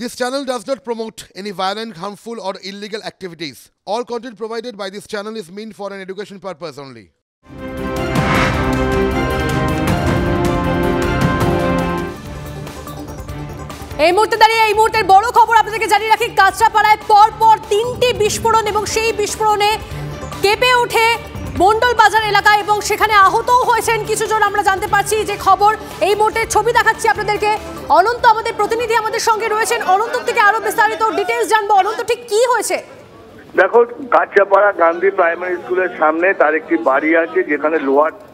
This channel does not promote any violent, harmful, or illegal activities. All content provided by this channel is meant for an education purpose only. এই মুহূর্তের বড় খবর আপনাদেরকে জানিয়ে রাখি, কাঁচরাপাড়ায় পরপর 3টি বিস্ফোরণ এবং সেই বিস্ফোরণে কেঁপে ওঠে মন্ডল বাজার এলাকা এবং সেখানে আহতও হয়েছেন কিছুজন। আমরা জানতে পারছি যে খবর, এই মুহূর্তে ছবি দেখাচ্ছি আপনাদেরকে। অনন্ত আমাদের প্রতিনিধি আমাদের সঙ্গে রয়েছেন, অনন্ত থেকে আরো বিস্তারিত ডিটেইলস জানবো। অনন্ত, ঠিক কি হয়েছে? দেখো, কাঁচরাপাড়া গান্ধী প্রাইমারি স্কুলের সামনে তার একটি বাড়ি আছে যেখানে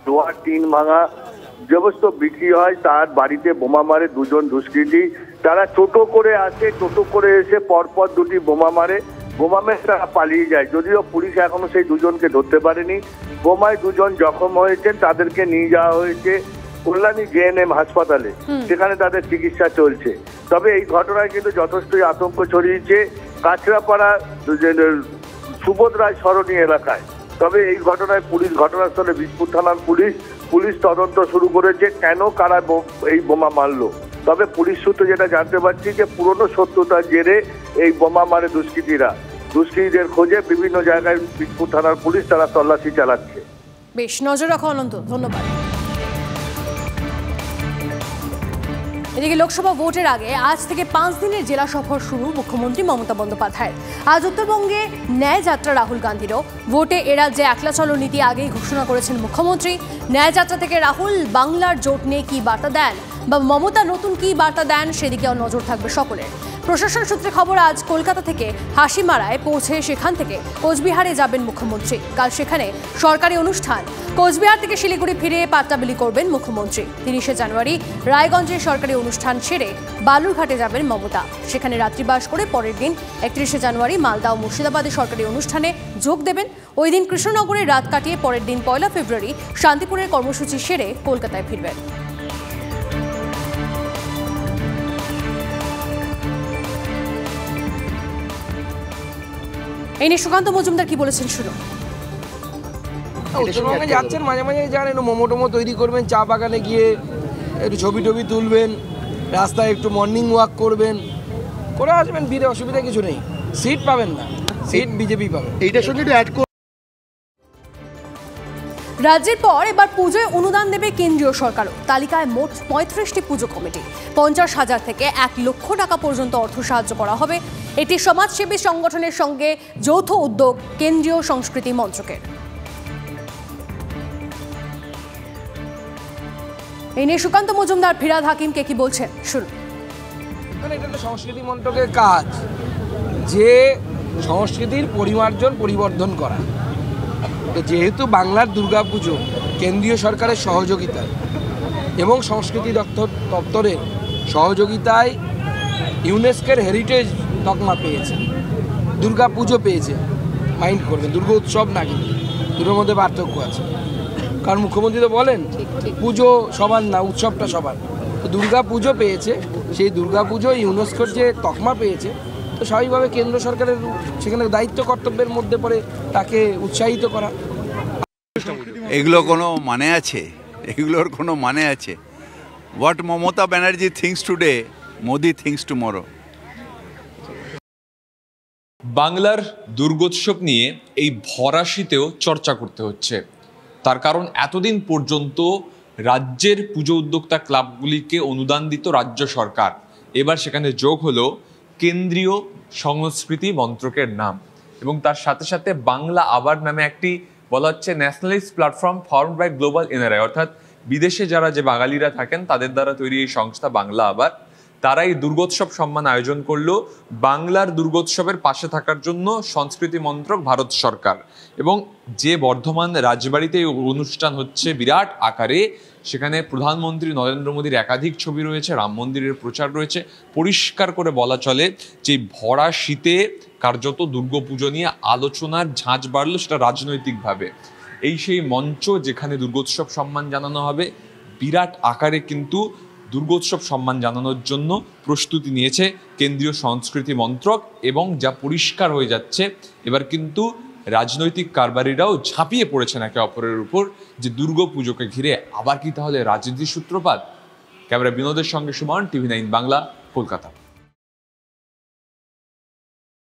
লোহার টিন ভাঙা সমস্ত বিক্রি হয়। তার বাড়িতে বোমা মারে দুজন দুষ্কৃতী। তারা টোটো করে আসে, টোটো করে এসে পরপর দুটি বোমা মারে। বোমা মেরে তারা পালিয়ে যায়। যদিও পুলিশ এখনো সেই দুজনকে ধরতে পারেনি। বোমায় দুজন জখম হয়েছেন, তাদেরকে নিয়ে যাওয়া হয়েছে কল্যাণী জেএনএম হাসপাতালে, সেখানে তাদের চিকিৎসা চলছে। তবে এই ঘটনায় কিন্তু যথেষ্টই আতঙ্ক ছড়িয়েছে কাঁচরাপাড়া সুবোধ রায় সরণি এলাকায়। তবে এই ঘটনায় পুলিশ ঘটনাস্থলে বিজপুর থানার পুলিশ তদন্ত শুরু করেছে, কেন কারা এই বোমা মারলো। তবে পুলিশ সূত্রে যেটা জানতে পারছি যে পুরনো শত্রুতার জেরে এই বোমা মারে দুষ্কৃতীদের খোঁজে বিভিন্ন জায়গায় বিজপুর থানার পুলিশ তারা তল্লাশি চালাচ্ছে। বেশ, নজর রাখো অনন্ত, ধন্যবাদ। এদিকে লোকসভা ভোটের আগে আজ থেকে 5 দিনের জেলা সফর শুরু মুখ্যমন্ত্রী মমতা বন্দ্যোপাধ্যায়ের। আজ উত্তরবঙ্গে ন্যায় যাত্রা রাহুল গান্ধীরও। ভোটে এ রাজ্যে একলা চলো নীতি আগেই ঘোষণা করেছেন মুখ্যমন্ত্রী। ন্যায় যাত্রা থেকে রাহুল বাংলার জোট নিয়ে কি বার্তা দেন বা মমতা নতুন কি বার্তা দেন সেদিকেও নজর থাকবে সকলের। প্রশাসন সূত্রে খবর, আজ কলকাতা থেকে হাসিমারায় পৌঁছে সেখান থেকে কোচবিহারে যাবেন মুখ্যমন্ত্রী। কাল সেখানে সরকারি অনুষ্ঠান। কোচবিহার থেকে শিলিগুড়ি ফিরে পাট্টাবিলি করবেন মুখ্যমন্ত্রী। 30শে জানুয়ারি রায়গঞ্জে সরকারি অনুষ্ঠান সেরে বালুরঘাটে যাবেন মমতা। সেখানে রাত্রিবাস করে পরের দিন 31শে জানুয়ারি মালদা ও মুর্শিদাবাদে সরকারি অনুষ্ঠানে যোগ দেবেন। ওই দিন কৃষ্ণনগরে রাত কাটিয়ে পরের দিন 1 ফেব্রুয়ারি শান্তিপুরের কর্মসূচি সেরে কলকাতায় ফিরবেন। এই নিয়ে সুকান্ত মজুমদার কি বলেছেন শুনো। উত্তরবঙ্গে যাচ্ছেন, মাঝে মাঝে যান, একটু মোমো তৈরি করবেন, চা বাগানে গিয়ে একটু ছবি তুলবেন, রাস্তায় একটু মর্নিং ওয়াক করবেন, করে আসবেন, ফিরে অসুবিধা কিছু নেই। সিট পাবেন না, সিট বিজেপি পাবে। এইটার সঙ্গে একটু অ্যাড রাজ্যের পর এবার পুজোয় অনুদান দেবে কেন্দ্রীয় সরকারও। তালিকায় মোট 35টি পুজো কমিটি। 50,000 থেকে 1 লক্ষ টাকা পর্যন্ত অর্থ সাহায্য করা হবে। এটি সমাজসেবী সংগঠনের সঙ্গে যৌথ উদ্যোগ কেন্দ্রীয় সংস্কৃতি মন্ত্রকের। এই নিয়ে সুকান্ত মজুমদার, ফিরাদ হাকিমকে কি বলছেন শুনুন। এটা তো সংস্কৃতি মন্ত্রকের কাজ, যে সংস্কৃতির পরিবর্ধন করা। তো যেহেতু বাংলার দুর্গাপুজো কেন্দ্রীয় সরকারের সহযোগিতায় এবং সংস্কৃতি দপ্তরের সহযোগিতায় ইউনেস্কোর হেরিটেজ তকমা পেয়েছে, দুর্গাপুজো পেয়েছে, মাইন্ড করবেন, দুর্গা উৎসব না, কিন্তু দুটোর মধ্যে পার্থক্য আছে। কারণ মুখ্যমন্ত্রী তো বলেন পুজো সবার না, উৎসবটা সবার। তো দুর্গা পুজো পেয়েছে, সেই দুর্গা পুজো ইউনেস্কোর যে তকমা পেয়েছে, তো স্বাভাবিকভাবে কেন্দ্র সরকারের সেখানে দায়িত্ব কর্তব্যের মধ্যে পড়ে তাকে উৎসাহিত করা। এগুলো কোনো মানে আছে? এগুলোর কোনো মানে আছে? What Mamata Banerjee things today, Modi things tomorrow. বাংলার দুর্গোৎসব নিয়ে এই ভরা শীতেও চর্চা করতে হচ্ছে। তার কারণ, এতদিন পর্যন্ত রাজ্যের পুজো উদ্যোক্তা ক্লাবগুলিকে অনুদান দিত রাজ্য সরকার। এবার সেখানে যোগ হলো কেন্দ্রীয় সংস্কৃতি মন্ত্রকের নাম, এবং তার সাথে সাথে বাংলা আবার নামে একটি বলা হচ্ছে nationalist platform form by global NRI, অর্থাৎ বিদেশে যারা যে বাঙালিরা থাকেন তাদের দ্বারা তৈরি এই সংস্থা বাংলা আবার, তারা এই দুর্গোৎসব সম্মান আয়োজন করলো বাংলার দুর্গোৎসবের পাশে থাকার জন্য সংস্কৃতি মন্ত্রক, ভারত সরকার। এবং যে বর্ধমান রাজবাড়িতে অনুষ্ঠান হচ্ছে বিরাট আকারে, সেখানে প্রধানমন্ত্রী নরেন্দ্র মোদীর একাধিক ছবি রয়েছে, রাম মন্দিরের প্রচার রয়েছে। পরিষ্কার করে বলা চলে যে ভরা শীতে কার্যত দুর্গাপুজো নিয়ে আলোচনার ঝাঁঝ বাড়লো, সেটা রাজনৈতিকভাবে। এই সেই মঞ্চ যেখানে দুর্গোৎসব সম্মান জানানো হবে। বিরাট আকারে কিন্তু দুর্গোৎসব সম্মান জানানোর জন্য প্রস্তুতি নিয়েছে কেন্দ্রীয় সংস্কৃতি মন্ত্রক, এবং যা পরিষ্কার হয়ে যাচ্ছে এবার কিন্তু রাজনৈতিক কারবারিরাও ঝাঁপিয়ে পড়েছেন একে অপরের উপর, যে দুর্গাপুজোকে ঘিরে আবার কি তাহলে রাজনীতির সূত্রপাত। ক্যামেরা বিনোদের সঙ্গে সুমন, TV9 বাংলা, কলকাতা।